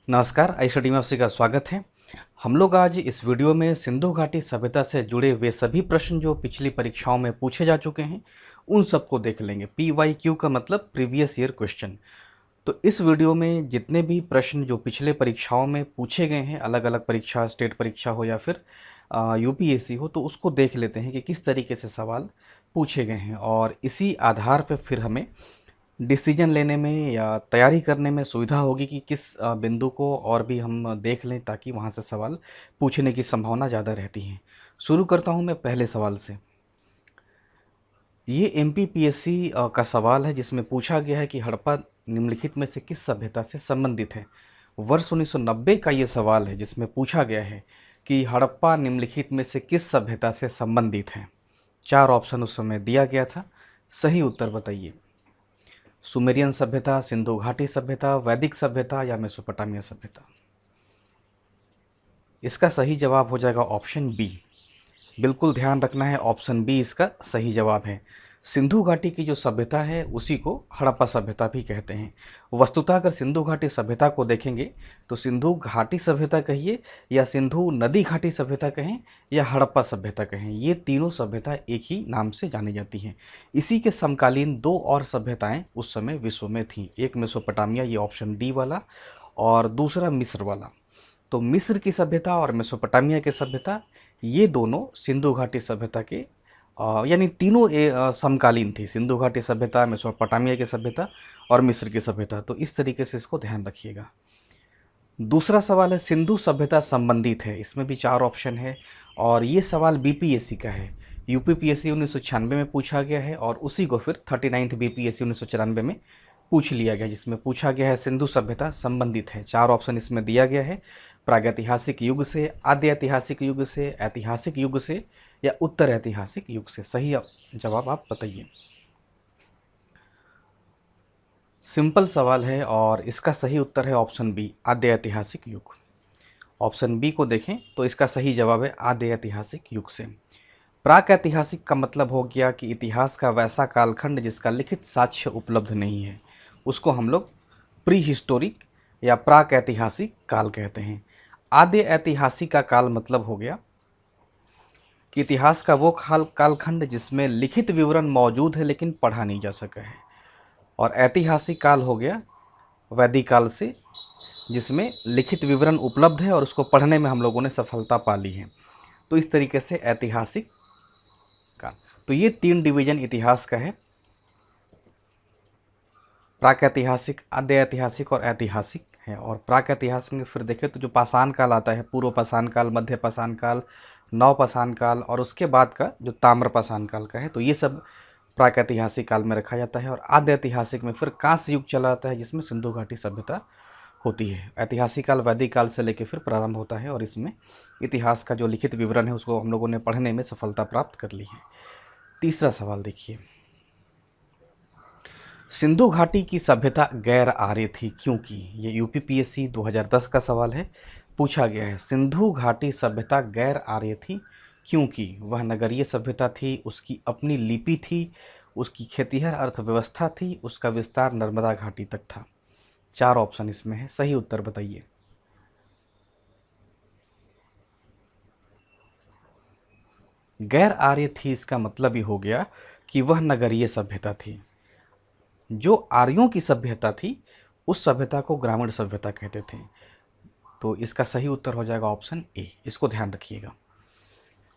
नमस्कार, I study में आप सभी का स्वागत है। हम लोग आज इस वीडियो में सिंधु घाटी सभ्यता से जुड़े वे सभी प्रश्न जो पिछली परीक्षाओं में पूछे जा चुके हैं उन सबको देख लेंगे। PYQ का मतलब प्रीवियस ईयर क्वेश्चन। तो इस वीडियो में जितने भी प्रश्न जो पिछले परीक्षाओं में पूछे गए हैं, अलग अलग परीक्षा, स्टेट परीक्षा हो या फिर UPSC हो, तो उसको देख लेते हैं कि किस तरीके से सवाल पूछे गए हैं और इसी आधार पर फिर हमें डिसीजन लेने में या तैयारी करने में सुविधा होगी कि किस बिंदु को और भी हम देख लें ताकि वहाँ से सवाल पूछने की संभावना ज़्यादा रहती है। शुरू करता हूँ मैं पहले सवाल से। ये MPPSC का सवाल है जिसमें पूछा गया है कि हड़प्पा निम्नलिखित में से किस सभ्यता से संबंधित है। वर्ष 1990 का ये सवाल है जिसमें पूछा गया है कि हड़प्पा निम्नलिखित में से किस सभ्यता से संबंधित है। 4 ऑप्शन उस समय दिया गया था, सही उत्तर बताइए। सुमेरियन सभ्यता, सिंधु घाटी सभ्यता, वैदिक सभ्यता या मेसोपोटामिया सभ्यता। इसका सही जवाब हो जाएगा ऑप्शन बी। बिल्कुल ध्यान रखना है, ऑप्शन बी इसका सही जवाब है। सिंधु घाटी की जो सभ्यता है उसी को हड़प्पा सभ्यता भी कहते हैं। वस्तुतः अगर सिंधु घाटी सभ्यता को देखेंगे तो सिंधु घाटी सभ्यता कहिए या सिंधु नदी घाटी सभ्यता कहें या हड़प्पा सभ्यता कहें, ये तीनों सभ्यता एक ही नाम से जानी जाती हैं। इसी के समकालीन 2 और सभ्यताएं उस समय विश्व में थीं, एक मेसोपोटामिया, ये ऑप्शन डी वाला, और दूसरा मिस्र वाला। तो मिस्र की सभ्यता और मेसोपोटामिया की सभ्यता, ये दोनों सिंधु घाटी सभ्यता के यानी तीनों समकालीन थी, सिंधु घाटी सभ्यता, मेसोपोटामिया की सभ्यता और मिस्र की सभ्यता। तो इस तरीके से इसको ध्यान रखिएगा। दूसरा सवाल है सिंधु सभ्यता संबंधित है, इसमें भी 4 ऑप्शन है और ये सवाल BPSC का है। UPPSC 1996 में पूछा गया है और उसी को फिर 39th BPSC 1994 में पूछ लिया गया, जिसमें पूछा गया है सिंधु सभ्यता संबंधित है। 4 ऑप्शन इसमें दिया गया है, प्रागैतिहासिक युग से, आद्य ऐतिहासिक युग से, ऐतिहासिक युग से या उत्तर ऐतिहासिक युग से। सही जवाब आप बताइए। सिंपल सवाल है और इसका सही उत्तर है ऑप्शन बी, आद्य ऐतिहासिक युग। ऑप्शन बी को देखें तो इसका सही जवाब है आद्य ऐतिहासिक युग से। प्राक ऐतिहासिक का मतलब हो गया कि इतिहास का वैसा कालखंड जिसका लिखित साक्ष्य उपलब्ध नहीं है, उसको हम लोग प्री हिस्टोरिक या प्राक ऐतिहासिक काल कहते हैं। आद्य ऐतिहासिक का काल मतलब हो गया कि इतिहास का वो कालखंड जिसमें लिखित विवरण मौजूद है लेकिन पढ़ा नहीं जा सका है। और ऐतिहासिक काल हो गया वैदिक काल से, जिसमें लिखित विवरण उपलब्ध है और उसको पढ़ने में हम लोगों ने सफलता पा ली है। तो इस तरीके से ऐतिहासिक काल। तो ये 3 डिवीजन इतिहास का है, प्राक-ऐतिहासिक, आद्य ऐतिहासिक और ऐतिहासिक है। और प्राक-ऐतिहासिक में फिर देखें तो जो पाषाण काल आता है, पूर्व पाषाण काल, मध्य पाषाण काल, नव पाषाण काल और उसके बाद का जो ताम्र पाषाण काल का है, तो ये सब प्राक-ऐतिहासिक काल में रखा जाता है। और आद्य ऐतिहासिक में फिर कांस्य युग चला आता है जिसमें सिंधु घाटी सभ्यता होती है। ऐतिहासिक काल वैदिक काल से लेकर फिर प्रारंभ होता है और इसमें इतिहास का जो लिखित विवरण है उसको हम लोगों ने पढ़ने में सफलता प्राप्त कर ली है। तीसरा सवाल देखिए, सिंधु घाटी की सभ्यता गैर आर्य थी क्योंकि, ये UPPSC 2010 का सवाल है, पूछा गया है सिंधु घाटी सभ्यता गैर आर्य थी क्योंकि वह नगरीय सभ्यता थी, उसकी अपनी लिपि थी, उसकी खेतिहर अर्थव्यवस्था थी, उसका विस्तार नर्मदा घाटी तक था। 4 ऑप्शन इसमें है, सही उत्तर बताइए। गैर आर्य थी इसका मतलब ही हो गया कि वह नगरीय सभ्यता थी। जो आर्यों की सभ्यता थी उस सभ्यता को ग्रामीण सभ्यता कहते थे। तो इसका सही उत्तर हो जाएगा ऑप्शन ए, इसको ध्यान रखिएगा।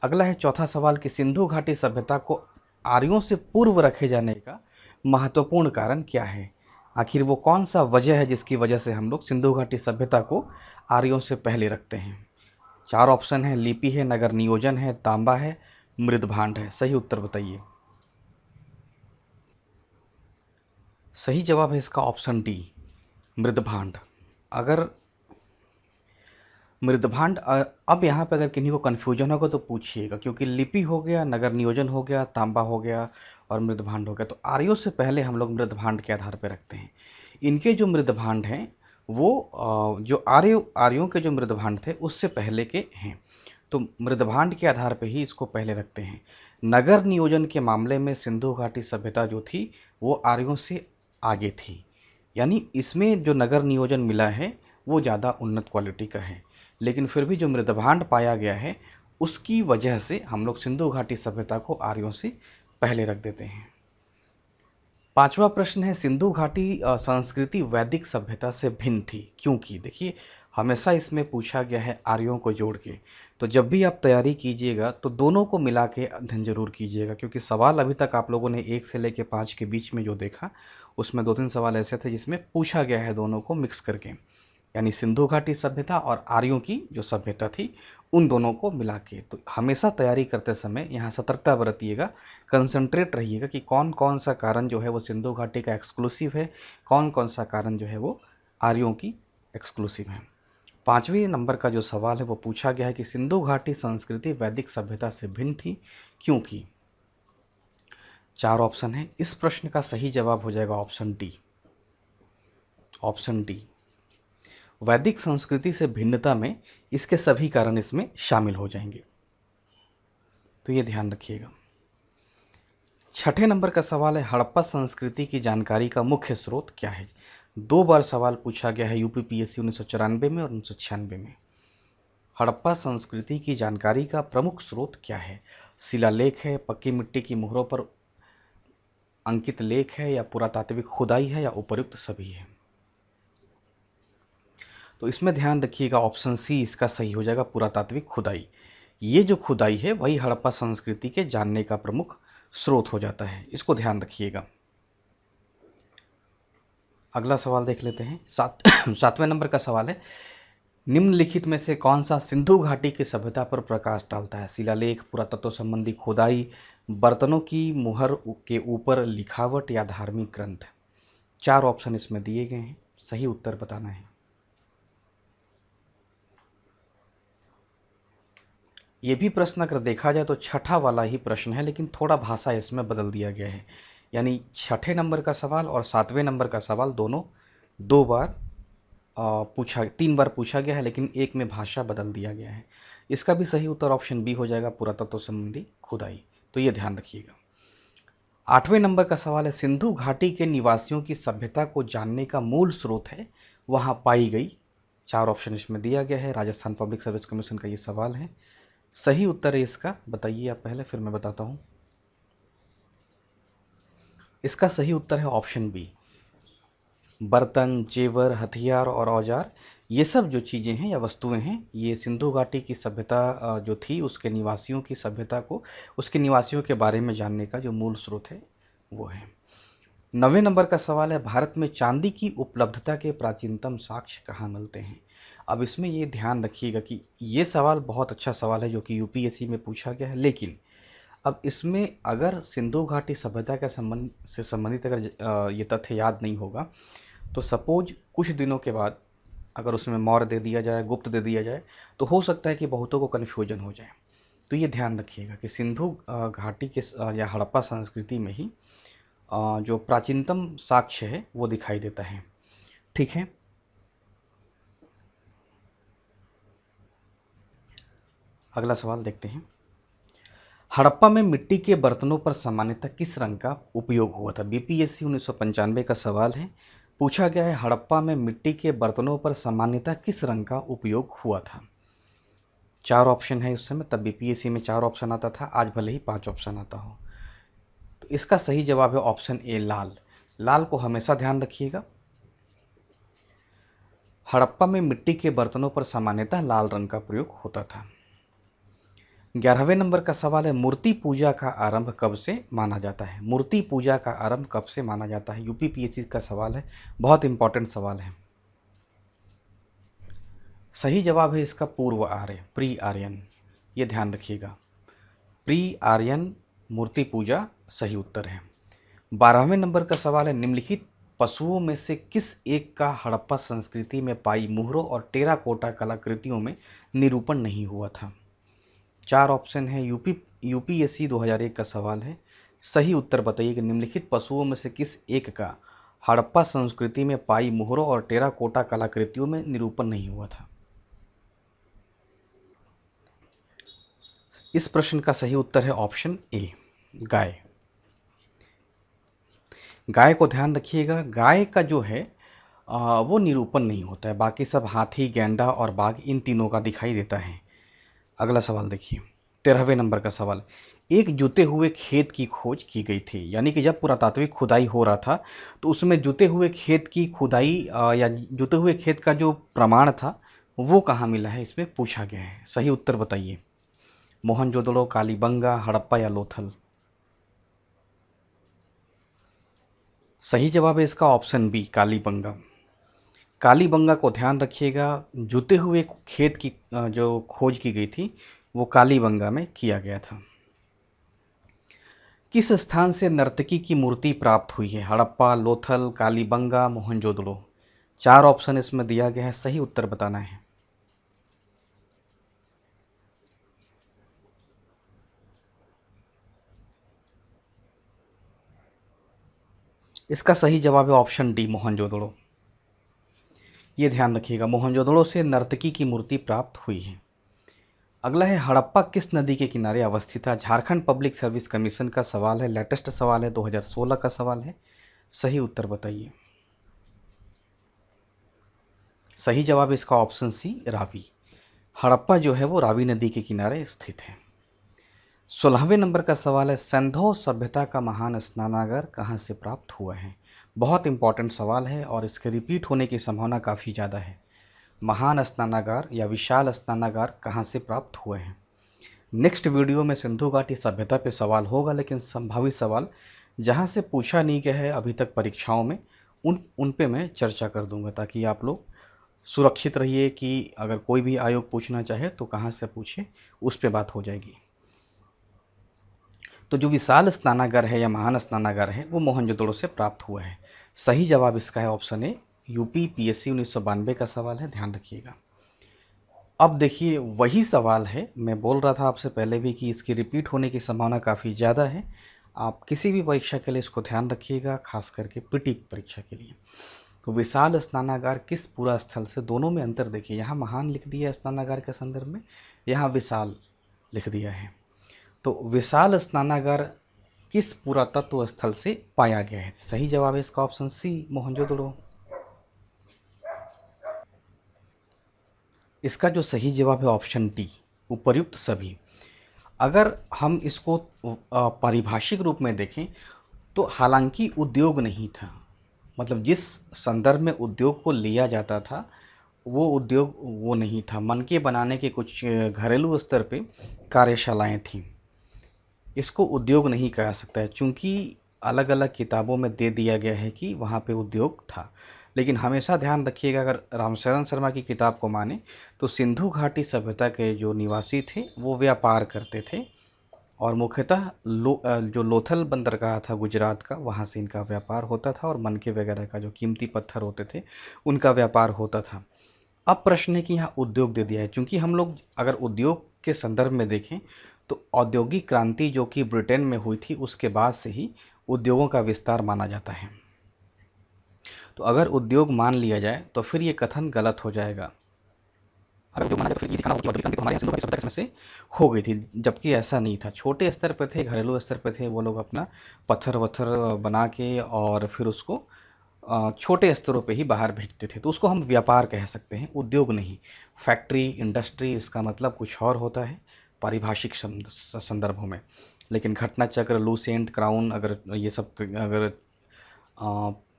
अगला है चौथा सवाल कि सिंधु घाटी सभ्यता को आर्यों से पूर्व रखे जाने का महत्वपूर्ण कारण क्या है। आखिर वो कौन सा वजह है जिसकी वजह से हम लोग सिंधु घाटी सभ्यता को आर्यों से पहले रखते हैं। 4 ऑप्शन है, लिपि है, नगर नियोजन है, तांबा है, मृदभांड है। सही उत्तर बताइए। सही जवाब है इसका ऑप्शन डी, मृदभांड। अगर मृदभांड, अब यहाँ पे अगर किन्हीं को कन्फ्यूजन होगा तो पूछिएगा, क्योंकि लिपि हो गया, नगर नियोजन हो गया, तांबा हो गया और मृदभांड हो गया, तो आर्यों से पहले हम लोग मृदभांड के आधार पर रखते हैं। इनके जो मृदभांड हैं वो जो आर्यों के जो मृदभांड थे उससे पहले के हैं, तो मृदभांड के आधार पर ही इसको पहले रखते हैं। नगर नियोजन के मामले में सिंधु घाटी सभ्यता जो थी वो आर्यों से आगे थी, यानी इसमें जो नगर नियोजन मिला है वो ज़्यादा उन्नत क्वालिटी का है, लेकिन फिर भी जो मृदभांड पाया गया है उसकी वजह से हम लोग सिंधु घाटी सभ्यता को आर्यों से पहले रख देते हैं। पांचवा प्रश्न है, सिंधु घाटी संस्कृति वैदिक सभ्यता से भिन्न थी क्योंकि। देखिए, हमेशा इसमें पूछा गया है आर्यों को जोड़ के, तो जब भी आप तैयारी कीजिएगा तो दोनों को मिला के अध्ययन जरूर कीजिएगा, क्योंकि सवाल अभी तक आप लोगों ने 1 से लेकर 5 के बीच में जो देखा उसमें 2-3 सवाल ऐसे थे जिसमें पूछा गया है दोनों को मिक्स करके, यानी सिंधु घाटी सभ्यता और आर्यों की जो सभ्यता थी उन दोनों को मिला के। तो हमेशा तैयारी करते समय यहाँ सतर्कता बरतिएगा, कंसंट्रेट रहिएगा कि कौन कौन सा कारण जो है वो सिंधु घाटी का एक्सक्लूसिव है, कौन कौन सा कारण जो है वो आर्यों की एक्सक्लूसिव है। 5वें नंबर का जो सवाल है वो पूछा गया है कि सिंधु घाटी संस्कृति वैदिक सभ्यता से भिन्न थी क्योंकि। 4 ऑप्शन है, इस प्रश्न का सही जवाब हो जाएगा ऑप्शन डी। ऑप्शन डी, वैदिक संस्कृति से भिन्नता में इसके सभी कारण इसमें शामिल हो जाएंगे, तो ये ध्यान रखिएगा। 6ठे नंबर का सवाल है, हड़प्पा संस्कृति की जानकारी का मुख्य स्रोत क्या है। 2 बार सवाल पूछा गया है यूपीपीएससी 1994 में और 1996 में। हड़प्पा संस्कृति की जानकारी का प्रमुख स्रोत क्या है। शिलालेख है, पक्की मिट्टी की मुहरों पर अंकित लेख है, या पुरातात्विक खुदाई है, या उपर्युक्त सभी है। तो इसमें ध्यान रखिएगा ऑप्शन सी इसका सही हो जाएगा, पुरातात्विक खुदाई। ये जो खुदाई है वही हड़प्पा संस्कृति के जानने का प्रमुख स्रोत हो जाता है, इसको ध्यान रखिएगा। अगला सवाल देख लेते हैं। 7वें नंबर का सवाल है, निम्नलिखित में से कौन सा सिंधु घाटी की सभ्यता पर प्रकाश डालता है। शिलालेख, पुरातत्व संबंधी खुदाई, बर्तनों की मुहर के ऊपर लिखावट, या धार्मिक ग्रंथ। 4 ऑप्शन इसमें दिए गए हैं, सही उत्तर बताना है। ये भी प्रश्न अगर देखा जाए तो छठा वाला ही प्रश्न है, लेकिन थोड़ा भाषा इसमें बदल दिया गया है, यानी 6ठे नंबर का सवाल और 7वें नंबर का सवाल दोनों 2 बार 3 बार पूछा गया है, लेकिन एक में भाषा बदल दिया गया है। इसका भी सही उत्तर ऑप्शन बी हो जाएगा, पुरातत्व संबंधी खुदाई, तो ये ध्यान रखिएगा। 8वें नंबर का सवाल है, सिंधु घाटी के निवासियों की सभ्यता को जानने का मूल स्रोत है वहाँ पाई गई। 4 ऑप्शन इसमें दिया गया है, राजस्थान पब्लिक सर्विस कमीशन का ये सवाल है। सही उत्तर है इसका, बताइए आप पहले फिर मैं बताता हूँ। इसका सही उत्तर है ऑप्शन बी। बर्तन, जेवर, हथियार और औजार, ये सब जो चीज़ें हैं या वस्तुएं हैं, ये सिंधु घाटी की सभ्यता जो थी उसके निवासियों की सभ्यता को, उसके निवासियों के बारे में जानने का जो मूल स्रोत है वो है। 9वें नंबर का सवाल है, भारत में चांदी की उपलब्धता के प्राचीनतम साक्ष्य कहाँ मिलते हैं। अब इसमें ये ध्यान रखिएगा कि ये सवाल बहुत अच्छा सवाल है जो कि यूपीएससी में पूछा गया है, लेकिन अब इसमें अगर सिंधु घाटी सभ्यता के संबंधित अगर ये तथ्य याद नहीं होगा तो सपोज कुछ दिनों के बाद अगर उसमें मौर्य दे दिया जाए, गुप्त दे दिया जाए, तो हो सकता है कि बहुतों को कन्फ्यूजन हो जाए। तो ये ध्यान रखिएगा कि सिंधु घाटी के या हड़प्पा संस्कृति में ही जो प्राचीनतम साक्ष्य है वो दिखाई देता है। ठीक है, अगला सवाल देखते हैं। हड़प्पा में मिट्टी के बर्तनों पर सामान्यतः किस रंग का उपयोग हुआ था। बीपीएससी 1995 का सवाल है, पूछा गया है हड़प्पा में मिट्टी के बर्तनों पर सामान्यतः किस रंग का उपयोग हुआ था। 4 ऑप्शन है उस समय, तब बीपीएससी में 4 ऑप्शन आता था, आज भले ही 5 ऑप्शन आता हो। तो इसका सही जवाब है ऑप्शन ए, लाल। लाल को हमेशा ध्यान रखिएगा। हड़प्पा में मिट्टी के बर्तनों पर सामान्यतः लाल रंग का प्रयोग होता था। 11वें नंबर का सवाल है, मूर्ति पूजा का आरंभ कब से माना जाता है। मूर्ति पूजा का आरंभ कब से माना जाता है, यूपीपीएससी का सवाल है, बहुत इंपॉर्टेंट सवाल है। सही जवाब है इसका पूर्व आर्य, प्री आर्यन, ये ध्यान रखिएगा। प्री आर्यन मूर्ति पूजा सही उत्तर है। 12वें नंबर का सवाल है, निम्नलिखित पशुओं में से किस एक का हड़प्पा संस्कृति में पाई मुहरों और टेराकोटा कलाकृतियों में निरूपण नहीं हुआ था। 4 ऑप्शन है, यूपीएससी 2001 का सवाल है। सही उत्तर बताइए कि निम्नलिखित पशुओं में से किस एक का हड़प्पा संस्कृति में पाई मुहरों और टेराकोटा कलाकृतियों में निरूपण नहीं हुआ था। इस प्रश्न का सही उत्तर है ऑप्शन ए, गाय। गाय को ध्यान रखिएगा, गाय का जो है वो निरूपण नहीं होता है, बाकी सब हाथी, गैंडा और बाघ इन तीनों का दिखाई देता है। अगला सवाल देखिए, 13वें नंबर का सवाल। एक जुते हुए खेत की खोज की गई थी, यानी कि जब पुरातात्विक खुदाई हो रहा था तो उसमें जुते हुए खेत की खुदाई या जुते हुए खेत का जो प्रमाण था वो कहाँ मिला है, इसमें पूछा गया है। सही उत्तर बताइए। मोहनजोदड़ो, कालीबंगा, हड़प्पा या लोथल। सही जवाब है इसका ऑप्शन बी, कालीबंगा। कालीबंगा को ध्यान रखिएगा, जुते हुए खेत की जो खोज की गई थी वो कालीबंगा में किया गया था। किस स्थान से नर्तकी की मूर्ति प्राप्त हुई है? हड़प्पा, लोथल, कालीबंगा, मोहनजोदड़ो। 4 ऑप्शन इसमें दिया गया है, सही उत्तर बताना है। इसका सही जवाब है ऑप्शन डी, मोहनजोदड़ो। ये ध्यान रखिएगा, मोहनजोदड़ो से नर्तकी की मूर्ति प्राप्त हुई है। अगला है, हड़प्पा किस नदी के किनारे अवस्थित था? झारखंड पब्लिक सर्विस कमीशन का सवाल है, लेटेस्ट सवाल है, 2016 का सवाल है। सही उत्तर बताइए। सही जवाब इसका ऑप्शन सी, रावी। हड़प्पा जो है वो रावी नदी के किनारे स्थित है। 16वें नंबर का सवाल है, सिंधु सभ्यता का महान स्नानागार कहाँ से प्राप्त हुआ है? बहुत इंपॉर्टेंट सवाल है और इसके रिपीट होने की संभावना काफ़ी ज़्यादा है। महान स्नानागार या विशाल स्नानागार कहाँ से प्राप्त हुए हैं? नेक्स्ट वीडियो में सिंधु घाटी सभ्यता पे सवाल होगा, लेकिन संभावित सवाल जहाँ से पूछा नहीं गया है अभी तक परीक्षाओं में, उन पे मैं चर्चा कर दूंगा, ताकि आप लोग सुरक्षित रहिए कि अगर कोई भी आयोग पूछना चाहे तो कहाँ से पूछे, उस पे बात हो जाएगी। तो जो विशाल स्नानागार है या महान स्नानागार है वो मोहनजोदड़ो से प्राप्त हुआ है। सही जवाब इसका है ऑप्शन ए, यूपी पीएससी 1992 का सवाल है, ध्यान रखिएगा। अब देखिए वही सवाल है, मैं बोल रहा था आपसे पहले भी कि इसकी रिपीट होने की संभावना काफ़ी ज़्यादा है। आप किसी भी परीक्षा के लिए इसको ध्यान रखिएगा, खास करके पीटी परीक्षा के लिए। तो विशाल स्नानागार किस पूरा स्थल से, दोनों में अंतर देखिए, यहाँ महान लिख दिया है स्नानागार के संदर्भ में, यहाँ विशाल लिख दिया है। तो विशाल स्नानागार किस पुरातत्व स्थल से पाया गया है? सही जवाब है इसका ऑप्शन सी, मोहनजोदड़ो। इसका जो सही जवाब है ऑप्शन डी, उपर्युक्त सभी। अगर हम इसको पारिभाषिक रूप में देखें तो हालांकि उद्योग नहीं था, मतलब जिस संदर्भ में उद्योग को लिया जाता था वो उद्योग वो नहीं था, मनके बनाने के कुछ घरेलू स्तर पे कार्यशालाएं थीं। इसको उद्योग नहीं कहा सकता है, चूँकि अलग अलग किताबों में दे दिया गया है कि वहाँ पे उद्योग था। लेकिन हमेशा ध्यान रखिएगा, अगर रामशरण शर्मा की किताब को माने तो सिंधु घाटी सभ्यता के जो निवासी थे वो व्यापार करते थे, और मुख्यतः जो लोथल बंदरगाह था गुजरात का, वहाँ से इनका व्यापार होता था, और मनके वगैरह का जो कीमती पत्थर होते थे उनका व्यापार होता था। अब प्रश्न है कि यहाँ उद्योग दे दिया है, क्योंकि हम लोग अगर उद्योग के संदर्भ में देखें तो औद्योगिक क्रांति जो कि ब्रिटेन में हुई थी उसके बाद से ही उद्योगों का विस्तार माना जाता है। तो अगर उद्योग मान लिया जाए तो फिर ये कथन गलत हो जाएगा। अगर उद्योग माना जाए तो फिर ये दिखाना होगा कि औद्योगिक क्रांति तो हमारे यहाँ सिंधु घाटी सभ्यता के समय से हो गई थी, जबकि ऐसा नहीं था। छोटे स्तर पर थे, घरेलू स्तर पर थे, वो लोग अपना पत्थर वत्थर बना के और फिर उसको छोटे स्तरों पे ही बाहर भेजते थे, तो उसको हम व्यापार कह सकते हैं, उद्योग नहीं। फैक्ट्री, इंडस्ट्री, इसका मतलब कुछ और होता है पारिभाषिक संदर्भों में। लेकिन घटना चक्र, लूसेंट, क्राउन, अगर ये सब अगर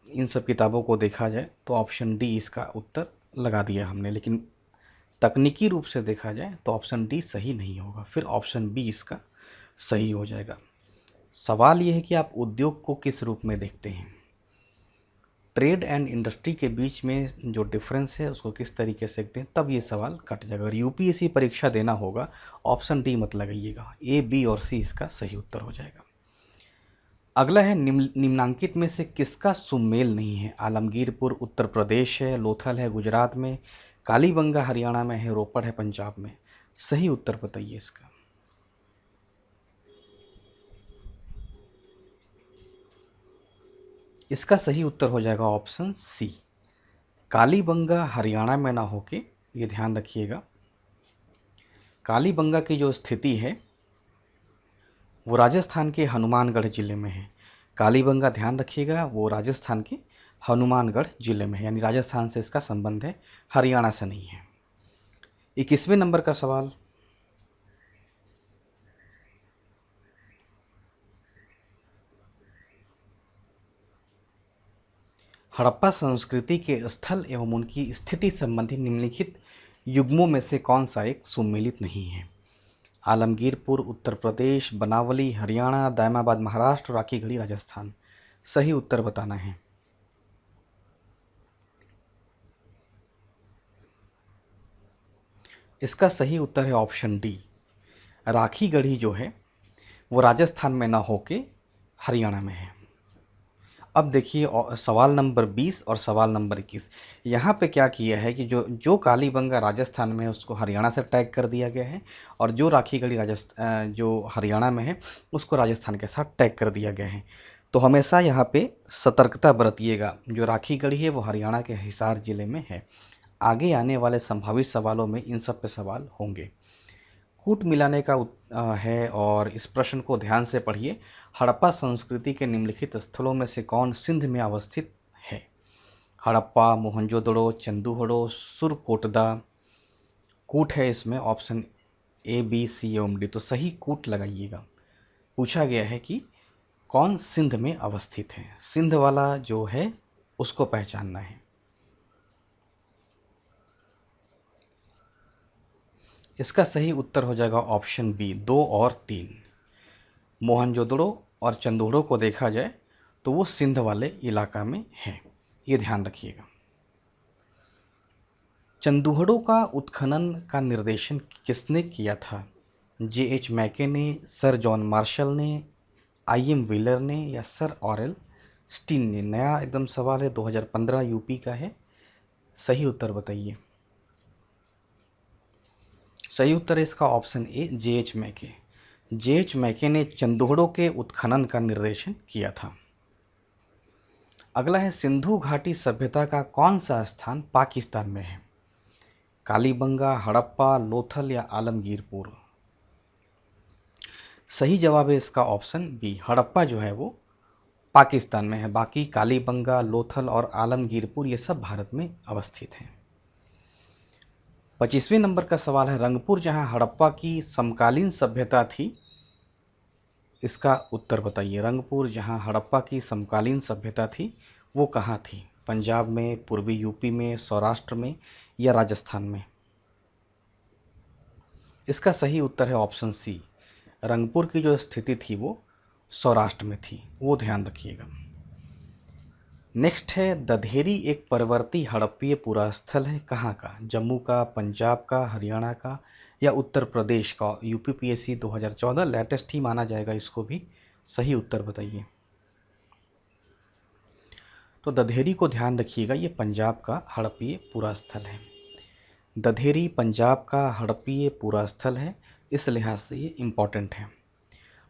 इन सब किताबों को देखा जाए तो ऑप्शन डी इसका उत्तर लगा दिया हमने। लेकिन तकनीकी रूप से देखा जाए तो ऑप्शन डी सही नहीं होगा, फिर ऑप्शन बी इसका सही हो जाएगा। सवाल ये है कि आप उद्योग को किस रूप में देखते हैं, ट्रेड एंड इंडस्ट्री के बीच में जो डिफरेंस है उसको किस तरीके से देखते हैं, तब ये सवाल कट जाएगा। अगर यूपीएससी परीक्षा देना होगा ऑप्शन डी मत लगाइएगा, ए, बी और सी इसका सही उत्तर हो जाएगा। अगला है, निम्नांकित में से किसका सुमेल नहीं है? आलमगीरपुर उत्तर प्रदेश है, लोथल है गुजरात में, कालीबंगा हरियाणा में है, रोपड़ है पंजाब में। सही उत्तर बताइए इसका। इसका सही उत्तर हो जाएगा ऑप्शन सी, कालीबंगा हरियाणा में ना होके, ये ध्यान रखिएगा, कालीबंगा की जो स्थिति है वो राजस्थान के हनुमानगढ़ जिले में है। कालीबंगा ध्यान रखिएगा वो राजस्थान के हनुमानगढ़ जिले में है, यानी राजस्थान से इसका संबंध है, हरियाणा से नहीं है। 21वें नंबर का सवाल, हड़प्पा संस्कृति के स्थल एवं उनकी स्थिति संबंधी निम्नलिखित युग्मों में से कौन सा एक सुमेलित नहीं है? आलमगीरपुर उत्तर प्रदेश, बनावली हरियाणा, दायमाबाद महाराष्ट्र, राखीगढ़ी राजस्थान। सही उत्तर बताना है। इसका सही उत्तर है ऑप्शन डी, राखीगढ़ी जो है वो राजस्थान में ना होके हरियाणा में है। अब देखिए सवाल नंबर 20 और सवाल नंबर 21, यहाँ पे क्या किया है कि जो जो कालीबंगा राजस्थान में है उसको हरियाणा से टैग कर दिया गया है, और जो राखीगढ़ी जो हरियाणा में है उसको राजस्थान के साथ टैग कर दिया गया है। तो हमेशा यहाँ पे सतर्कता बरतिएगा। जो राखीगढ़ी है वो हरियाणा के हिसार जिले में है। आगे आने वाले संभावित सवालों में इन सब पे सवाल होंगे। कूट मिलाने का है, और इस प्रश्न को ध्यान से पढ़िए। हड़प्पा संस्कृति के निम्नलिखित स्थलों में से कौन सिंध में अवस्थित है? हड़प्पा, मोहनजोदड़ो, चंदूहड़ो, सुरकोटदा। कूट है इसमें ऑप्शन ए, बी, सी एवं डी। तो सही कूट लगाइएगा। पूछा गया है कि कौन सिंध में अवस्थित है, सिंध वाला जो है उसको पहचानना है। इसका सही उत्तर हो जाएगा ऑप्शन बी, 2 और 3। मोहनजोदड़ो और चंदोड़ो को देखा जाए तो वो सिंध वाले इलाका में है, ये ध्यान रखिएगा। चंदूहड़ो का उत्खनन का निर्देशन किसने किया था? J.H. मैके ने, सर जॉन मार्शल ने, I.M. व्हीलर ने, या सर ऑरेल स्टीन ने? नया एकदम सवाल है, 2015 यूपी का है। सही उत्तर बताइए। सही उत्तर है इसका ऑप्शन ए, J.H. मैके। J.H. मैके ने चंदोहड़ो के उत्खनन का निर्देशन किया था। अगला है, सिंधु घाटी सभ्यता का कौन सा स्थान पाकिस्तान में है? कालीबंगा, हड़प्पा, लोथल या आलमगीरपुर? सही जवाब है इसका ऑप्शन बी, हड़प्पा जो है वो पाकिस्तान में है। बाकी कालीबंगा, लोथल और आलमगीरपुर ये सब भारत में अवस्थित हैं। 25वें नंबर का सवाल है, रंगपुर जहां हड़प्पा की समकालीन सभ्यता थी, इसका उत्तर बताइए। रंगपुर जहां हड़प्पा की समकालीन सभ्यता थी वो कहाँ थी? पंजाब में, पूर्वी यूपी में, सौराष्ट्र में या राजस्थान में? इसका सही उत्तर है ऑप्शन सी, रंगपुर की जो स्थिति थी वो सौराष्ट्र में थी, वो ध्यान रखिएगा। नेक्स्ट है, दधेरी एक परवर्ती हड़प्पीय पुरास्थल है, कहाँ का? जम्मू का, पंजाब का, हरियाणा का या उत्तर प्रदेश का? यूपीपीएससी 2014 लेटेस्ट ही माना जाएगा इसको भी। सही उत्तर बताइए। तो दधेरी को ध्यान रखिएगा, ये पंजाब का हड़प्पीय पुरास्थल है। दधेरी पंजाब का हड़प्पीय पुरास्थल है, इस लिहाज से ये इम्पॉर्टेंट है।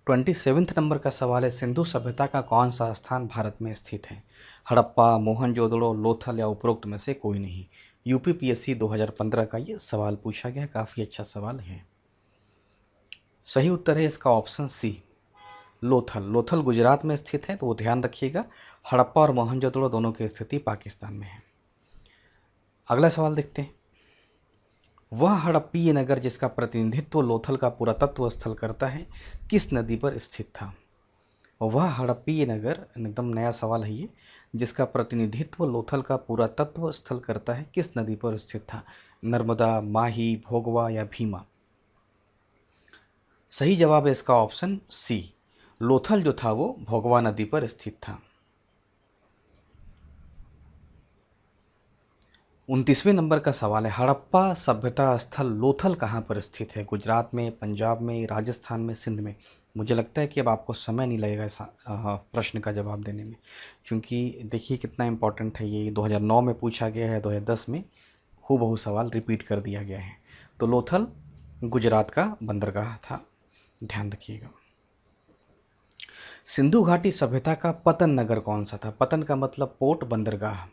27वें नंबर का सवाल है, सिंधु सभ्यता का कौन सा स्थान भारत में स्थित है? हड़प्पा, मोहनजोदड़ो, लोथल या उपरोक्त में से कोई नहीं? यूपीपीएससी 2015 का ये सवाल पूछा गया, काफ़ी अच्छा सवाल है। सही उत्तर है इसका ऑप्शन सी, लोथल। लोथल गुजरात में स्थित है, तो वो ध्यान रखिएगा। हड़प्पा और मोहनजोदड़ो दोनों की स्थिति पाकिस्तान में है। अगला सवाल देखते हैं। वह हड़प्पीय नगर जिसका प्रतिनिधित्व लोथल का पुरातत्व स्थल करता है किस नदी पर स्थित था? वह हड़प्पीय नगर, एकदम नया सवाल है ये, जिसका प्रतिनिधित्व लोथल का पुरातत्व स्थल करता है किस नदी पर स्थित था? नर्मदा, माही, भोगवा या भीमा? सही जवाब है इसका ऑप्शन सी, लोथल जो था वो भोगवा नदी पर स्थित था। 29वें नंबर का सवाल है, हड़प्पा सभ्यता स्थल लोथल कहाँ पर स्थित है? गुजरात में, पंजाब में, राजस्थान में, सिंध में? मुझे लगता है कि अब आपको समय नहीं लगेगा इस प्रश्न का जवाब देने में, क्योंकि देखिए कितना इम्पोर्टेंट है ये। 2009 में पूछा गया है, 2010 में हूबहू सवाल रिपीट कर दिया गया है। तो लोथल गुजरात का बंदरगाह था, ध्यान रखिएगा। सिंधु घाटी सभ्यता का पतन नगर कौन सा था? पतन का मतलब पोर्ट, बंदरगाह।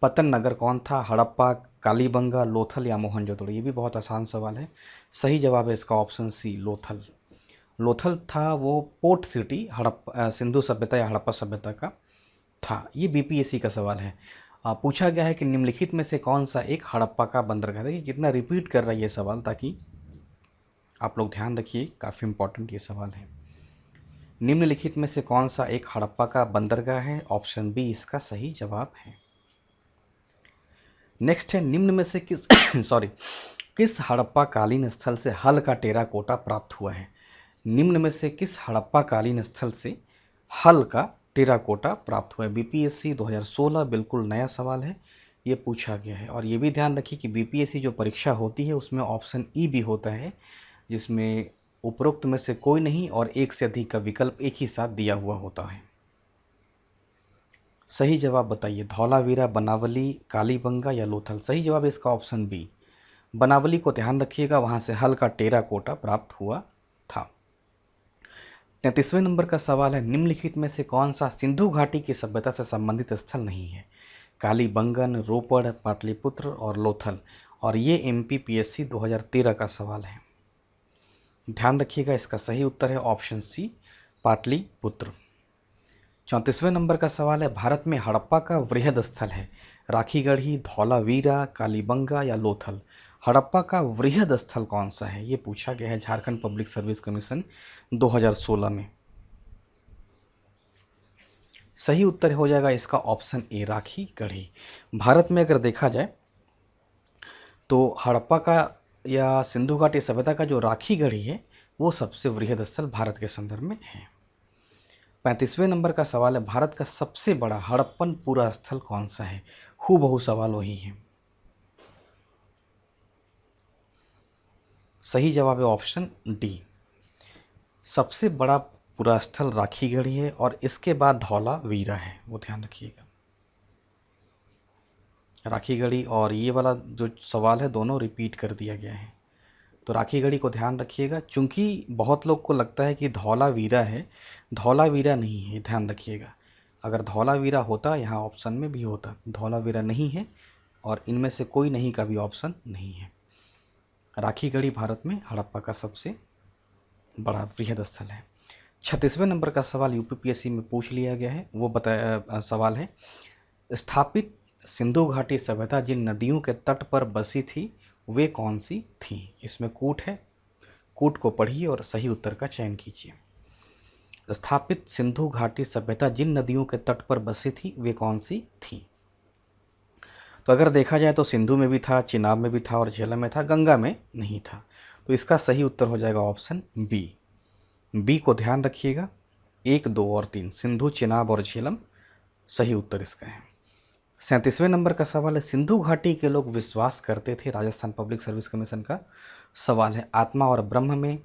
पतन नगर कौन था? हड़प्पा, कालीबंगा, लोथल या मोहनजोदड़ो? ये भी बहुत आसान सवाल है। सही जवाब है इसका ऑप्शन सी, लोथल। लोथल था वो पोर्ट सिटी सिंधु सभ्यता या हड़प्पा सभ्यता का था। ये बीपीएससी का सवाल है। पूछा गया है कि निम्नलिखित में से कौन सा एक हड़प्पा का बंदरगाह। देखिए कितना रिपीट कर रहा है ये सवाल, ताकि आप लोग ध्यान रखिए, काफ़ी इंपॉर्टेंट ये सवाल है। निम्नलिखित में से कौन सा एक हड़प्पा का बंदरगाह है? ऑप्शन बी इसका सही जवाब है। नेक्स्ट है, निम्न में से किस सॉरी किस हड़प्पा कालीन स्थल से हल का टेराकोटा प्राप्त हुआ है? निम्न में से किस हड़प्पा कालीन स्थल से हल का टेराकोटा प्राप्त हुआ है? बीपीएससी 2016 बिल्कुल नया सवाल है, ये पूछा गया है। और ये भी ध्यान रखिए कि बीपीएससी जो परीक्षा होती है उसमें ऑप्शन ई भी होता है, जिसमें उपरोक्त में से कोई नहीं और एक से अधिक का विकल्प एक ही साथ दिया हुआ होता है। सही जवाब बताइए, धौलावीरा, बनावली, कालीबंगा या लोथल? सही जवाब है इसका ऑप्शन बी, बनावली को ध्यान रखिएगा, वहाँ से हल का टेराकोटा प्राप्त हुआ था। 33वें नंबर का सवाल है, निम्नलिखित में से कौन सा सिंधु घाटी की सभ्यता से संबंधित स्थल नहीं है? कालीबंगन, रोपड़, पाटलिपुत्र और लोथल। और ये एमपीपीएससी 2013 का सवाल है। ध्यान रखिएगा, इसका सही उत्तर है ऑप्शन सी, पाटलिपुत्र। 34वें नंबर का सवाल है, भारत में हड़प्पा का वृहद स्थल है राखीगढ़ी, धौलावीरा, कालीबंगा या लोथल? हड़प्पा का वृहद स्थल कौन सा है? ये पूछा गया है झारखंड पब्लिक सर्विस कमीशन 2016 में। सही उत्तर हो जाएगा इसका ऑप्शन ए, राखीगढ़ी। भारत में अगर देखा जाए तो हड़प्पा का या सिंधु घाटी सभ्यता का जो राखीगढ़ी है वो सबसे वृहद स्थल भारत के संदर्भ में है। 35वें नंबर का सवाल है, भारत का सबसे बड़ा हड़प्पन पूरा स्थल कौन सा है? हूबहू सवाल वही है। सही जवाब है ऑप्शन डी, सबसे बड़ा पूरा स्थल राखीगढ़ी है और इसके बाद धौलावीरा है, वो ध्यान रखिएगा। राखीगढ़ी और ये वाला जो सवाल है दोनों रिपीट कर दिया गया है, तो राखीगढ़ी को ध्यान रखिएगा। चूंकि बहुत लोग को लगता है कि धौलावीरा है, धौलावीरा नहीं है, ध्यान रखिएगा। अगर धौलावीरा होता यहाँ ऑप्शन में भी होता, धौलावीरा नहीं है और इनमें से कोई नहीं का भी ऑप्शन नहीं है। राखीगढ़ी भारत में हड़प्पा का सबसे बड़ा वृहद स्थल है। 36वें नंबर का सवाल यूपीपीएससी में पूछ लिया गया है, वो बताया सवाल है, स्थापित सिंधु घाटी सभ्यता जिन नदियों के तट पर बसी थी वे कौन सी थी? इसमें कूट है, कूट को पढ़िए और सही उत्तर का चयन कीजिए। स्थापित सिंधु घाटी सभ्यता जिन नदियों के तट पर बसी थी वे कौन सी थी? तो अगर देखा जाए तो सिंधु में भी था, चिनाब में भी था और झेलम में था, गंगा में नहीं था। तो इसका सही उत्तर हो जाएगा ऑप्शन बी। बी को ध्यान रखिएगा, 1, 2 और 3, सिंधु, चिनाब और झेलम सही उत्तर इसका है। 37वें नंबर का सवाल है, सिंधु घाटी के लोग विश्वास करते थे, राजस्थान पब्लिक सर्विस कमीशन का सवाल है, आत्मा और ब्रह्म में,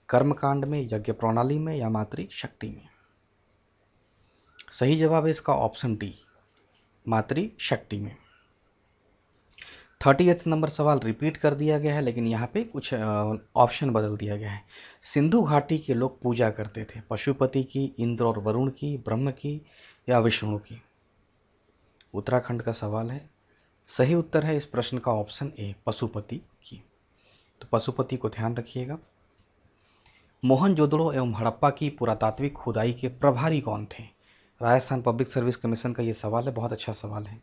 कर्मकांड में, यज्ञ प्रणाली में या मातृशक्ति में? सही जवाब है इसका ऑप्शन डी, मातृशक्ति में। 38 नंबर सवाल रिपीट कर दिया गया है, लेकिन यहाँ पे कुछ ऑप्शन बदल दिया गया है। सिंधु घाटी के लोग पूजा करते थे पशुपति की, इंद्र और वरुण की, ब्रह्म की या विष्णु की? उत्तराखंड का सवाल है। सही उत्तर है इस प्रश्न का ऑप्शन ए, पशुपति की। तो पशुपति को ध्यान रखिएगा। मोहनजोदड़ो एवं हड़प्पा की पुरातात्विक खुदाई के प्रभारी कौन थे? राजस्थान पब्लिक सर्विस कमीशन का ये सवाल है, बहुत अच्छा सवाल है।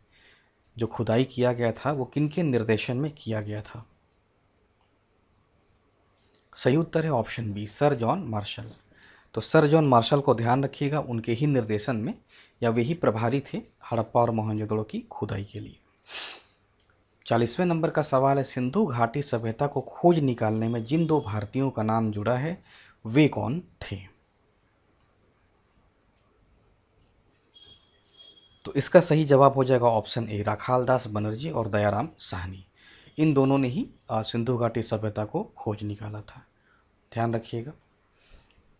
जो खुदाई किया गया था वो किन के निर्देशन में किया गया था? सही उत्तर है option B, sir John Marshall. तो सर जॉन मार्शल को ध्यान रखिएगा, उनके ही निर्देशन में या वे ही प्रभारी थे हड़प्पा और मोहनजोदड़ो की खुदाई के लिए। 40वें नंबर का सवाल है, सिंधु घाटी सभ्यता को खोज निकालने में जिन 2 भारतीयों का नाम जुड़ा है वे कौन थे? तो इसका सही जवाब हो जाएगा ऑप्शन ए, राखालदास बनर्जी और दयाराम साहनी। इन दोनों ने ही सिंधु घाटी सभ्यता को खोज निकाला था, ध्यान रखिएगा।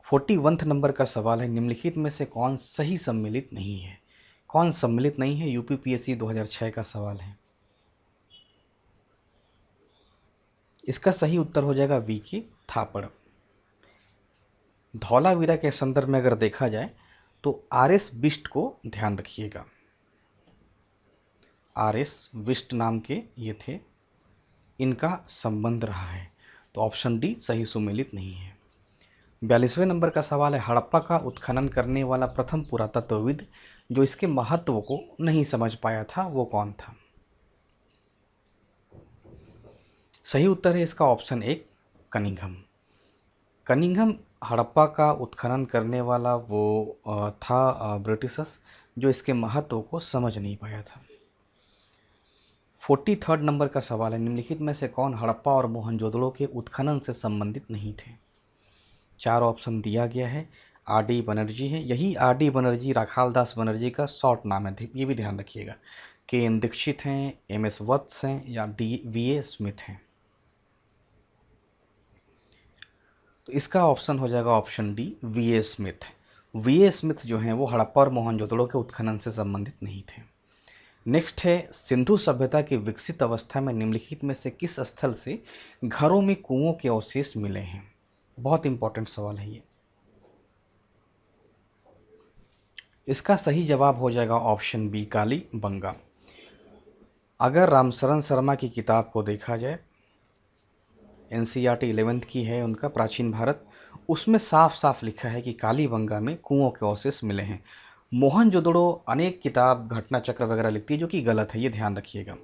41 नंबर का सवाल है, निम्नलिखित में से कौन सही सम्मिलित नहीं है? कौन सम्मिलित नहीं है? यूपीपीएससी 2006 का सवाल है। इसका सही उत्तर हो जाएगा वी की, थापड़। धौलावीरा के संदर्भ में अगर देखा जाए तो आर.एस. बिष्ट को ध्यान रखिएगा, आर.एस. बिष्ट नाम के ये थे, इनका संबंध रहा है। तो ऑप्शन डी सही सुमेलित नहीं है। 42वें नंबर का सवाल है, हड़प्पा का उत्खनन करने वाला प्रथम पुरातत्वविद जो इसके महत्व को नहीं समझ पाया था वो कौन था? सही उत्तर है इसका ऑप्शन 1, कनिंघम। कनिंघम हड़प्पा का उत्खनन करने वाला वो था ब्रिटिशर्स जो इसके महत्व को समझ नहीं पाया था। 43rd नंबर का सवाल है, निम्नलिखित में से कौन हड़प्पा और मोहनजोदड़ो के उत्खनन से संबंधित नहीं थे? 4 ऑप्शन दिया गया है। आर डी बनर्जी है, यही आर डी बनर्जी राखाल दास बनर्जी का शॉर्ट नाम है, ये भी ध्यान रखिएगा। के एन दीक्षित हैं, एम एस वत्स हैं या डी वी ए स्मिथ हैं? तो इसका ऑप्शन हो जाएगा option D, V A Smith. V A Smith जो हैं वो हड़प्पा और मोहनजोदड़ो के उत्खनन से संबंधित नहीं थे। नेक्स्ट है, सिंधु सभ्यता की विकसित अवस्था में निम्नलिखित में से किस स्थल से घरों में कुओं के अवशेष मिले हैं? बहुत इंपॉर्टेंट सवाल है ये। इसका सही जवाब हो जाएगा ऑप्शन बी, कालीबंगा। अगर रामशरण शर्मा की किताब को देखा जाए, एनसीईआरटी 11th की है उनका, प्राचीन भारत, उसमें साफ साफ लिखा है कि कालीबंगा में कुओं के अवशेष मिले हैं। मोहनजोदड़ो अनेक किताब घटना चक्र वगैरह लिखती है जो कि गलत है, ये ध्यान रखिएगा।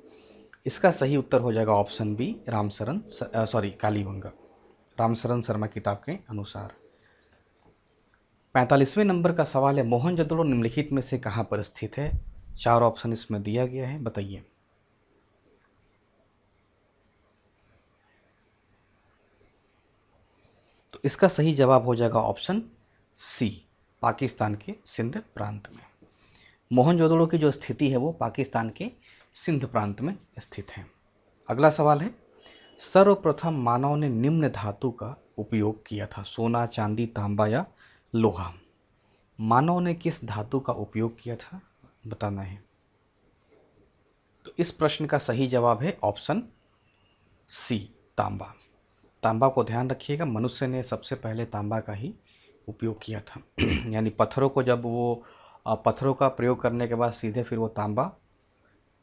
इसका सही उत्तर हो जाएगा ऑप्शन बी, कालीबंगा, रामशरण शर्मा किताब के अनुसार। 45वें नंबर का सवाल है, मोहनजोदड़ो निम्नलिखित में से कहाँ पर स्थित है? 4 ऑप्शन इसमें दिया गया है, बताइए। तो इसका सही जवाब हो जाएगा ऑप्शन सी, पाकिस्तान के सिंध प्रांत में। मोहनजोदड़ो की जो स्थिति है वो पाकिस्तान के सिंध प्रांत में स्थित है। अगला सवाल है, सर्वप्रथम मानव ने निम्न धातु का उपयोग किया था? सोना, चांदी, तांबा या लोहा? मानव ने किस धातु का उपयोग किया था, बताना है। तो इस प्रश्न का सही जवाब है ऑप्शन सी, तांबा। तांबा को ध्यान रखिएगा, मनुष्य ने सबसे पहले तांबा का ही उपयोग किया था। यानी पत्थरों को जब वो पत्थरों का प्रयोग करने के बाद सीधे फिर वो तांबा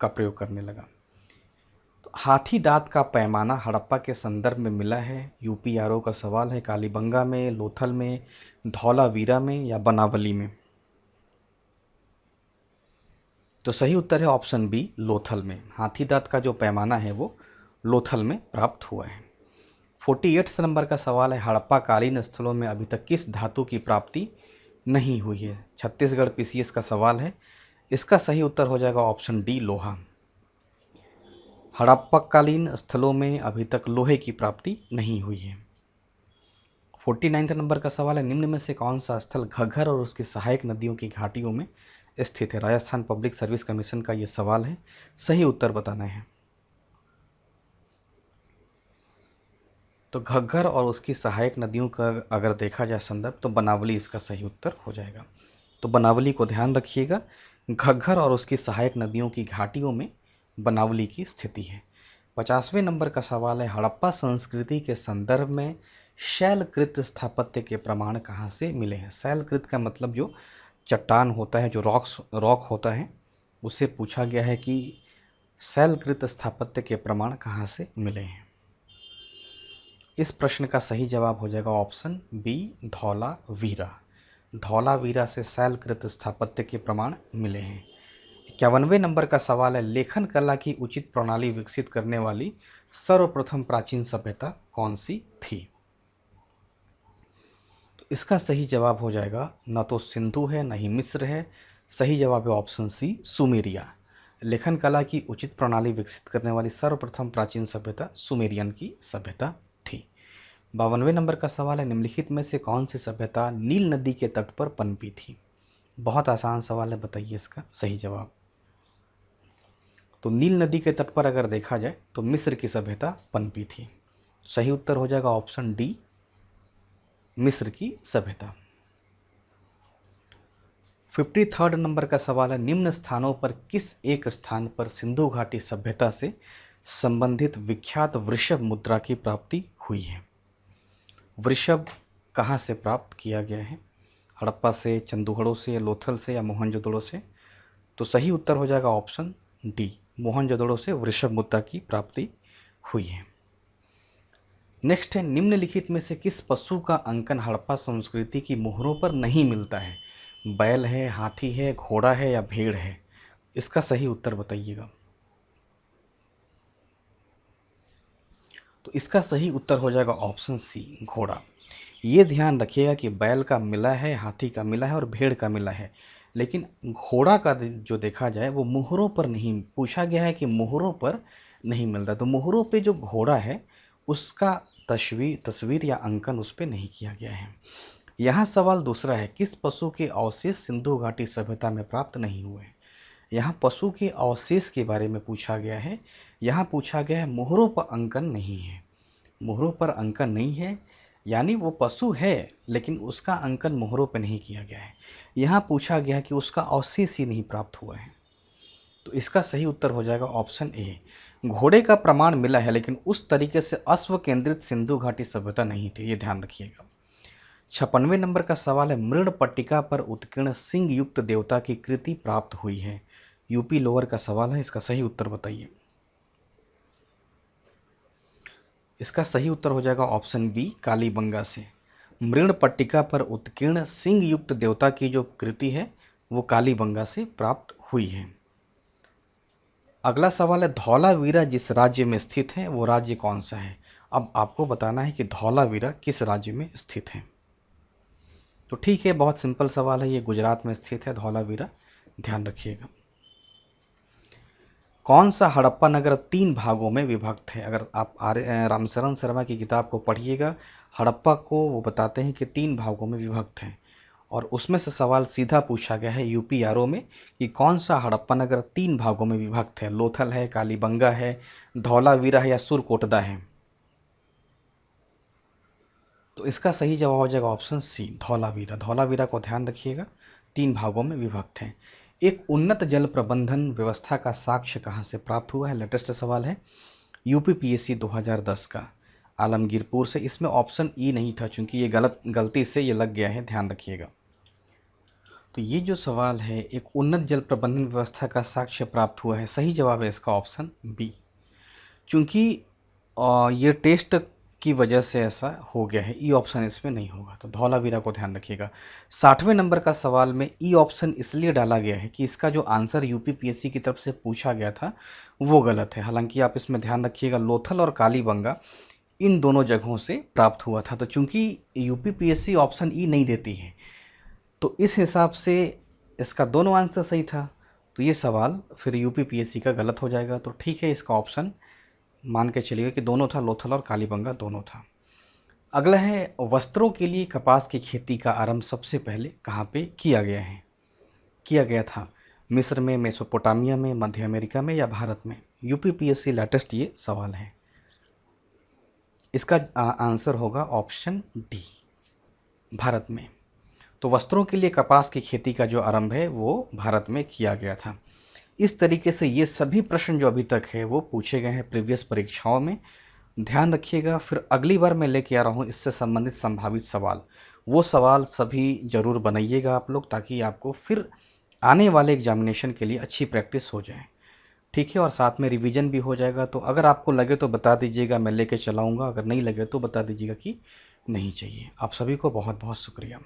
का प्रयोग करने लगा। तो हाथी दांत का पैमाना हड़प्पा के संदर्भ में मिला है, यूपीआरओ का सवाल है। कालीबंगा में, लोथल में, धौलावीरा में या बनावली में? तो सही उत्तर है ऑप्शन बी, लोथल में। हाथी दांत का जो पैमाना है वो लोथल में प्राप्त हुआ है। 48 नंबर का सवाल है, हड़प्पा कालीन स्थलों में अभी तक किस धातु की प्राप्ति नहीं हुई है? छत्तीसगढ़ पीसीएस का सवाल है। इसका सही उत्तर हो जाएगा ऑप्शन डी, लोहा। हड़प्पाकालीन स्थलों में अभी तक लोहे की प्राप्ति नहीं हुई है। 49 नंबर का सवाल है, निम्न में से कौन सा स्थल घग्गर और उसकी सहायक नदियों की घाटियों में स्थित है? राजस्थान पब्लिक सर्विस कमीशन का ये सवाल है, सही उत्तर बताना है। तो घग्गर और उसकी सहायक नदियों का अगर देखा जाए संदर्भ, तो बनावली इसका सही उत्तर हो जाएगा। तो बनावली को ध्यान रखिएगा, घग्गर और उसकी सहायक नदियों की घाटियों में बनावली की स्थिति है। 50वें नंबर का सवाल है, हड़प्पा संस्कृति के संदर्भ में शैलकृत स्थापत्य के प्रमाण कहाँ से मिले हैं? शैलकृत का मतलब जो चट्टान होता है, जो रॉक होता है, उससे पूछा गया है कि शैलकृत स्थापत्य के प्रमाण कहाँ से मिले हैं। इस प्रश्न का सही जवाब हो जाएगा ऑप्शन बी, धौलावीरा। धौलावीरा से शैलकृत स्थापत्य के प्रमाण मिले हैं। 51वें नंबर का सवाल है, लेखन कला की उचित प्रणाली विकसित करने वाली सर्वप्रथम प्राचीन सभ्यता कौन सी थी? तो इसका सही जवाब हो जाएगा, न तो सिंधु है न ही मिस्र है, सही जवाब है ऑप्शन सी, सुमेरिया। लेखन कला की उचित प्रणाली विकसित करने वाली सर्वप्रथम प्राचीन सभ्यता सुमेरियन की सभ्यता थी। 52वें नंबर का सवाल है, निम्नलिखित में से कौन सी सभ्यता नील नदी के तट पर पनपी थी? बहुत आसान सवाल है, बताइए इसका सही जवाब। तो नील नदी के तट पर अगर देखा जाए तो मिस्र की सभ्यता पनपी थी। सही उत्तर हो जाएगा ऑप्शन डी, मिस्र की सभ्यता। 53rd नंबर का सवाल है, निम्न स्थानों पर किस एक स्थान पर सिंधु घाटी सभ्यता से संबंधित विख्यात वृषभ मुद्रा की प्राप्ति हुई है? वृषभ कहाँ से प्राप्त किया गया है? हड़प्पा से, चंदूगढ़ों से, लोथल से या मोहनजोदड़ो से? तो सही उत्तर हो जाएगा ऑप्शन डी, मोहनजोदड़ो से वृषभ मुद्रा की प्राप्ति हुई है। नेक्स्ट है, निम्नलिखित में से किस पशु का अंकन हड़प्पा संस्कृति की मोहरों पर नहीं मिलता है? बैल है, हाथी है, घोड़ा है या भेड़ है? इसका सही उत्तर बताइएगा। तो इसका सही उत्तर हो जाएगा ऑप्शन सी, घोड़ा। ये ध्यान रखिएगा कि बैल का मिला है, हाथी का मिला है और भेड़ का मिला है, लेकिन घोड़ा का जो देखा जाए वो मोहरों पर नहीं पूछा गया है, कि मोहरों पर नहीं मिलता। तो मोहरों पे जो घोड़ा है उसका तस्वीर या अंकन उस पर नहीं किया गया है। यहाँ सवाल दूसरा है, किस पशु के अवशेष सिंधु घाटी सभ्यता में प्राप्त नहीं हुए हैं? यहाँ पशु के अवशेष के बारे में पूछा गया है। यहाँ पूछा गया है मोहरों पर अंकन नहीं है। मोहरों पर अंकन नहीं है यानी वो पशु है लेकिन उसका अंकन मोहरों पर नहीं किया गया है। यहाँ पूछा गया है कि उसका अवशेष ही नहीं प्राप्त हुआ है। तो इसका सही उत्तर हो जाएगा ऑप्शन ए, घोड़े का प्रमाण मिला है लेकिन उस तरीके से अश्व केंद्रित सिंधु घाटी सभ्यता नहीं थी, ये ध्यान रखिएगा। 56वें नंबर का सवाल है, मृण पट्टिका पर उत्कीर्ण सिंह युक्त देवता की कृति प्राप्त हुई है। यूपी लोअर का सवाल है, इसका सही उत्तर बताइए। इसका सही उत्तर हो जाएगा ऑप्शन बी, कालीबंगा से। मृण पट्टिका पर उत्कीर्ण सिंह युक्त देवता की जो कृति है वो कालीबंगा से प्राप्त हुई है। अगला सवाल है, धौलावीरा जिस राज्य में स्थित है वो राज्य कौन सा है? अब आपको बताना है कि धौलावीरा किस राज्य में स्थित है। तो ठीक है, बहुत सिंपल सवाल है, ये गुजरात में स्थित है धौलावीरा, ध्यान रखिएगा। कौन सा हड़प्पा नगर 3 भागों में विभक्त है? अगर आप रामशरण शर्मा की किताब को पढ़िएगा, हड़प्पा को वो बताते हैं कि 3 भागों में विभक्त है, और उसमें से सवाल सीधा पूछा गया है यूपीआरओ में कि कौन सा हड़प्पा नगर 3 भागों में विभक्त है? लोथल है, कालीबंगा है, धौलावीरा है या सुरकोटदा है? तो इसका सही जवाब हो जाएगा ऑप्शन सी, धौलावीरा। धौलावीरा को ध्यान रखिएगा, 3 भागों में विभक्त है। एक उन्नत जल प्रबंधन व्यवस्था का साक्ष्य कहाँ से प्राप्त हुआ है? लेटेस्ट सवाल है, यूपीपीएससी 2010 का, आलमगीरपुर से। इसमें ऑप्शन ई नहीं था क्योंकि ये गलती से ये लग गया है, ध्यान रखिएगा। तो ये जो सवाल है, एक उन्नत जल प्रबंधन व्यवस्था का साक्ष्य प्राप्त हुआ है, सही जवाब है इसका ऑप्शन बी। चूँकि ये टेस्ट की वजह से ऐसा हो गया है, ई ऑप्शन इसमें नहीं होगा, तो धौलावीरा को ध्यान रखिएगा। 60वें नंबर का सवाल में ई ऑप्शन इसलिए डाला गया है कि इसका जो आंसर यूपीपीएससी की तरफ से पूछा गया था वो गलत है। हालांकि आप इसमें ध्यान रखिएगा, लोथल और कालीबंगा इन दोनों जगहों से प्राप्त हुआ था। तो चूंकि यूपीपीएससी ऑप्शन ई नहीं देती है तो इस हिसाब से इसका दोनों आंसर सही था, तो ये सवाल फिर यूपीपीएससी का गलत हो जाएगा। तो ठीक है, इसका ऑप्शन मान के चलिए कि दोनों था, लोथल और कालीबंगा दोनों था। अगला है, वस्त्रों के लिए कपास की खेती का आरंभ सबसे पहले कहाँ पे किया गया था? मिस्र में, मेसोपोटामिया में, मध्य अमेरिका में या भारत में? यूपीपीएससी लेटेस्ट ये सवाल है। इसका आंसर होगा ऑप्शन डी, भारत में। तो वस्त्रों के लिए कपास की खेती का जो आरंभ है वो भारत में किया गया था। इस तरीके से ये सभी प्रश्न जो अभी तक है वो पूछे गए हैं प्रीवियस परीक्षाओं में, ध्यान रखिएगा। फिर अगली बार मैं लेके आ रहा हूँ इससे संबंधित संभावित सवाल, वो सवाल सभी ज़रूर बनाइएगा आप लोग, ताकि आपको फिर आने वाले एग्जामिनेशन के लिए अच्छी प्रैक्टिस हो जाए, ठीक है। और साथ में रिवीजन भी हो जाएगा। तो अगर आपको लगे तो बता दीजिएगा, मैं लेके चलाऊँगा, अगर नहीं लगे तो बता दीजिएगा कि नहीं चाहिए। आप सभी को बहुत बहुत शुक्रिया।